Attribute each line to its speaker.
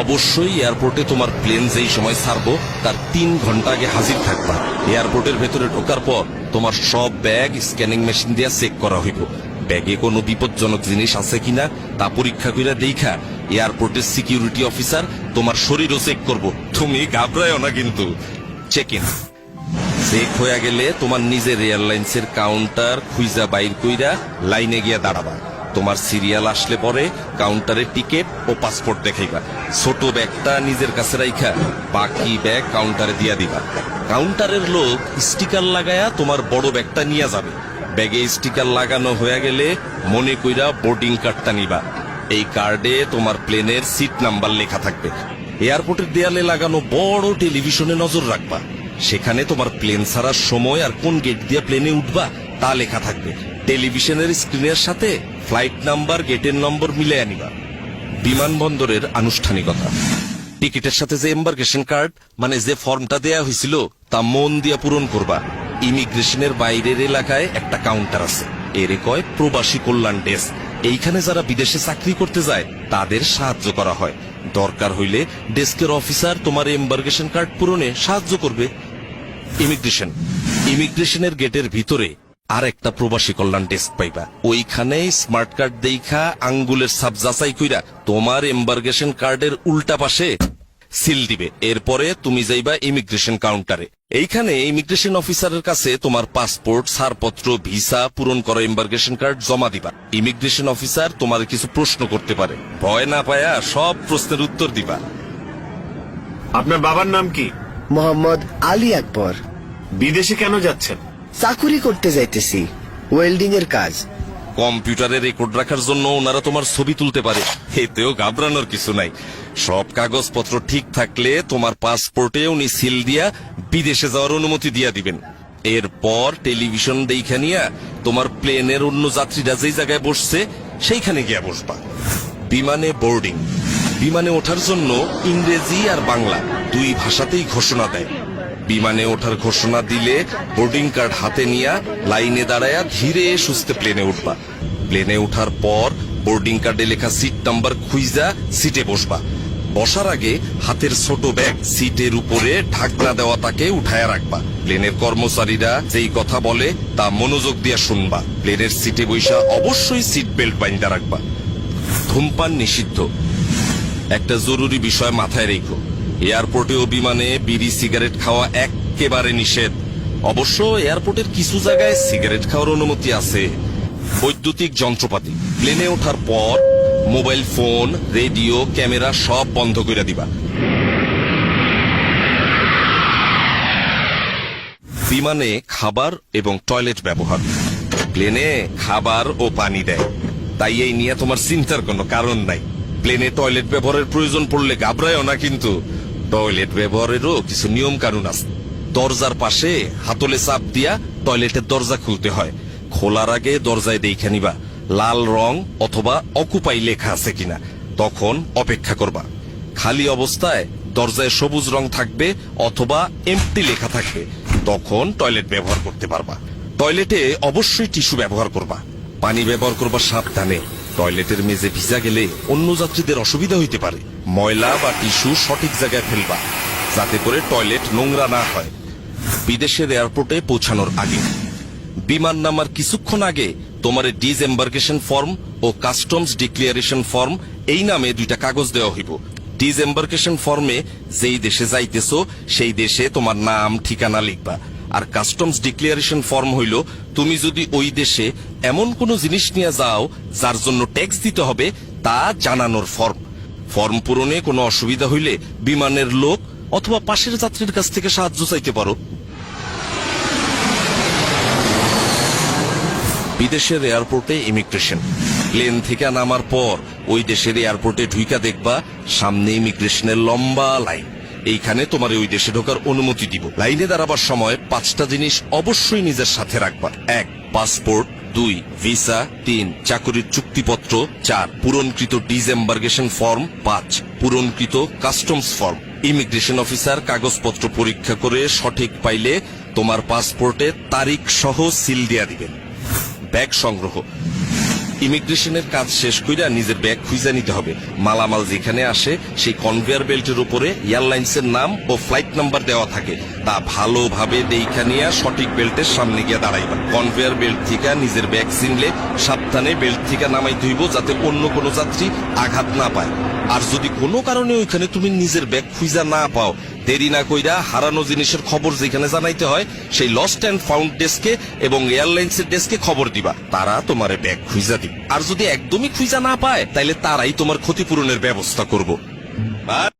Speaker 1: অবশ্যই এয়ারপোর্টে তোমার প্লেন যেই সময় ছাড়বো তার 3 ঘন্টা আগে হাজির থাকবা। এয়ারপোর্টের ভেতরে ঢোকার পর তোমার সব ব্যাগ স্ক্যানিং মেশিন দিয়ে চেক করা হইব। ব্যাগে কোনো বিপজ্জনক জিনিস আছে কিনা তা পরীক্ষা করে দেখা এয়ারপোর্টের সিকিউরিটি অফিসার তোমার শরীরও চেক করব। তুমি ঘাবড়ায়ও না কিন্তু। চেক ইন চেক হয়ে গেলে তোমার নিজের এয়ারলাইন্সের কাউন্টার খুঁজা বাইর কইরা লাইনে গিয়া দাঁড়াবা। তোমার সিরিয়াল আসলে পরে কাউন্টারে টিকিট ও পাসপোর্ট দেখাইবা। ছোট ব্যাগটা নিজের কাছে রাইখা বাকি ব্যাগ কাউন্টারে দিয়া দিবা। কাউন্টারের লোক স্টিকার লাগায়া তোমার বড় ব্যাগটা নিয়ে যাবে। ব্যাগে স্টিকার লাগানো হয়ে গেলে মনে কইরা বোর্ডিং কার্ডটা নিবা। এই কার্ডে তোমার প্লেনের সিট নাম্বার লেখা থাকবে। এয়ারপোর্টের দেয়ালে লাগানো বড় টেলিভিশনে নজর রাখবা। সেখানে তোমার প্লেন ছাড়ার সময় আর কোন গেট দিয়ে প্লেনে উঠবা তা লেখা থাকবে। টেলিভিশনের স্ক্রিনের সাথে ফ্লাইট নাম্বার গেটের নম্বর মিলে আনিবা। বিমানবন্দরের আনুষ্ঠানিকতা, টিকিটের সাথে যে এম্বার্কেশন কার্ড মানে যে ফর্মটা দেয়া হয়েছিল তা মন দিয়া পূরণ করবা। ইমিগ্রেশনের বাইরের এলাকায় একটা কাউন্টার আছে, এরে কয় প্রবাসী কল্যাণ ডেস্ক। এইখানে যারা বিদেশে চাকরি করতে যায় তাদের সাহায্য করা হয়। দরকার হইলে ডেস্কের অফিসার তোমার এম্বার্কেশন কার্ড পূরণে সাহায্য করবে। ইমিগ্রেশনের গেটের ভিতরে আর একটা প্রবাসী কল্যাণ ডেস্ক পাইবা। ওইখানে স্মার্ট কার্ড দেখা আঙ্গুলের ছাপ যাচাই কইরা তোমার এম্বার্কেশন কার্ডের উল্টা পাশে সিল দিবে। এরপরে তুমি যাইবা ইমিগ্রেশন কাউন্টারে। এইখানে ইমিগ্রেশন অফিসারের কাছে তোমার পাসপোর্ট, ছাড়পত্র, ভিসা, পূরণ করা এম্বার্কেশন কার্ড জমা দিবা। ইমিগ্রেশন অফিসার তোমার কিছু প্রশ্ন করতে পারে, ভয় না পায়া সব প্রশ্নের উত্তর দিবা।
Speaker 2: আপনার বাবার নাম কি?
Speaker 3: মোহাম্মদ আলী আকবর।
Speaker 2: বিদেশে কেন যাচ্ছেন?
Speaker 3: চাকুরি করতে যাইতেছি, ওয়েল্ডিং এর কাজ।
Speaker 1: কম্পিউটারে রেকর্ড রাখার জন্য ওনারা তোমার ছবি তুলতে পারে, এতেও ঘাবড়ানোর কিছু নাই। সব কাগজপত্র ঠিক থাকলে তোমার পাসপোর্টে উনি সিল দিয়া বিদেশে যাওয়ার অনুমতি দিয়া দিবেন। এরপর টেলিভিশন দেখা নিয়া তোমার প্লেনের অন্য যাত্রীরা যেই জায়গায় বসছে সেইখানে গিয়া বসবা। বিমানে বোর্ডিং, বিমানে ওঠার জন্য ইংরেজি আর বাংলা দুই ভাষাতেই ঘোষণা দেয়। বিমানে ওঠার ঘোষণা দিলে বোর্ডিং কার্ড হাতে নিয়া লাইনে দাঁড়ায়া ধীরে সুস্থে প্লেনে উঠবা। প্লেনে ওঠার পর বোর্ডিং কার্ডে লেখা সিট নাম্বার খুঁজা সিটে বসবা। বসার আগে হাতের ছোট ব্যাগ সিটের উপরে ঢাকনা দেওয়া তাকে উঠায়া রাখবা। প্লেনের কর্মচারীরা যেই কথা বলে তা মনোযোগ দিয়া শুনবা। প্লেনের সিটে বৈশা অবশ্যই সিট বেল্ট বাইন্দা রাখবা। ধূমপান নিষিদ্ধ। একটা জরুরি বিষয় মাথায় রেখো, এয়ারপোর্টে ও বিমানে বিড়ি সিগারেট খাওয়া একেবারে নিষেধ। অবশ্য এয়ারপোর্টের কিছু জায়গায় সিগারেট খাওয়ার অনুমতি আছে। বৈদ্যুতিক যন্ত্রপাতি, প্লেনে ওঠার পর মোবাইল ফোন, রেডিও, ক্যামেরা সব বন্ধ করে দিবা। বিমানে খাবার এবং টয়লেট ব্যবহার, প্লেনে খাবার ও পানি দেয়, তাই এই নিয়ে তোমার চিন্তার কোনো কারণ নাই। প্লেনে টয়লেট ব্যবহারের প্রয়োজন পড়লে ঘাবড়ায়ও না কিন্তু। টয়লেট ব্যবহারেরও কিছু নিয়ম কানুন আছে। দরজার পাশে হাতলে চাপ দিয়া টয়লেটের দরজা খুলতে হয়। খোলার আগে দরজায় দেখে নিবা লাল রং অথবা অকুপাই লেখা আছে কিনা, তখন অপেক্ষা করবা। খালি অবস্থায় দরজায় সবুজ রং থাকবে অথবা এমটি লেখা থাকবে, তখন টয়লেট ব্যবহার করতে পারবা। টয়লেটে অবশ্যই টিস্যু ব্যবহার করবা। পানি ব্যবহার করবা সাবধানে। টয়লেটের মেঝে ভিজা গেলে অন্য যাত্রীদের অসুবিধা হইতে পারে। ময়লা বা টিস্যু সঠিক জায়গায় ফেলবা যাতে করে টয়লেট নোংরা না হয়। বিদেশের এয়ারপোর্টে পৌঁছানোর আগে, বিমান নামার কিছুক্ষণ আগে তোমার ডিসএম্বার্কেশন ফর্ম ও কাস্টমস ডিক্লিয়ারেশন ফর্ম এই নামে দুইটা কাগজ দেওয়া হইব। ডিসএম্বার্কেশন ফর্মে যেই দেশে যাইতেছো সেই দেশে তোমার নাম ঠিকানা লিখবা, আর কাস্টমস ডিক্লিয়ারেশন ফর্ম হইল তুমি যদি ওই দেশে এমন কোনো জিনিস নিয়ে যাও যার জন্য ট্যাক্স দিতে হবে তা জানানোর ফর্ম। ফর্ম পূরণে কোনো অসুবিধা হইলে বিমানের লোক অথবা পাশের যাত্রীর কাছ থেকে সাহায্য চাইতে পারো। বিদেশের এয়ারপোর্টে ইমিগ্রেশন, প্লেন থেকে নামার পর ওই দেশের এয়ারপোর্টে ঢুইকা দেখবা সামনে ইমিগ্রেশনের লম্বা লাইন। এইখানে তোমার ওই দেশে ঢোকার অনুমতি দিব। লাইনে দাঁড়াবার সময় 5টা জিনিস অবশ্যই নিজের সাথে রাখবা। 1 পাসপোর্ট, 2 ভিসা, 3 চাকরির চুক্তিপত্র, 4 পূরণকৃত ডিসএম্বার্কেশন ফর্ম, 5 পূরণকৃত কাস্টমস ফর্ম। ইমিগ্রেশন অফিসার কাগজপত্র পরীক্ষা করে সঠিক পাইলে তোমার পাসপোর্টে তারিখ সহ সিল দিয়া দিবেন। ব্যাগ সংগ্রহ, ইমিগ্রেশনের কাজ শেষ কইরা নিজের ব্যাগ খুঁজে নিতে হবে। মালামাল যেখানে আসে সেই কনভেয়ার বেল্টের উপরে এয়ারলাইন্সের নাম ও ফ্লাইট নাম্বার দেওয়া থাকে, তা ভালোভাবে দেখা নিয়ে সঠিক বেল্টের সামনে গিয়ে দাঁড়াইবা। কনভেয়ার বেল্ট থেকে নিজের ব্যাগ চিনলে সাবধানে বেল্ট থেকে নামাইতে হইব, যাতে অন্য কোনো যাত্রী আঘাত না পায়। আর যদি কোনো কারণে ওইখানে তুমি নিজের ব্যাগ খুঁজা না পাও, দেরি না কইরা হারানো জিনিসের খবর যেখানে জানাইতে হয় সেই লস্ট অ্যান্ড ফাউন্ড ডেস্কে এবং এয়ারলাইন্সের ডেস্কে খবর দিবা, তারা তোমার ব্যাগ খুঁজা দিবে। আর যদি একদমই খুঁজা না পায়, তাইলে তারাই তোমার ক্ষতিপূরণের ব্যবস্থা করব।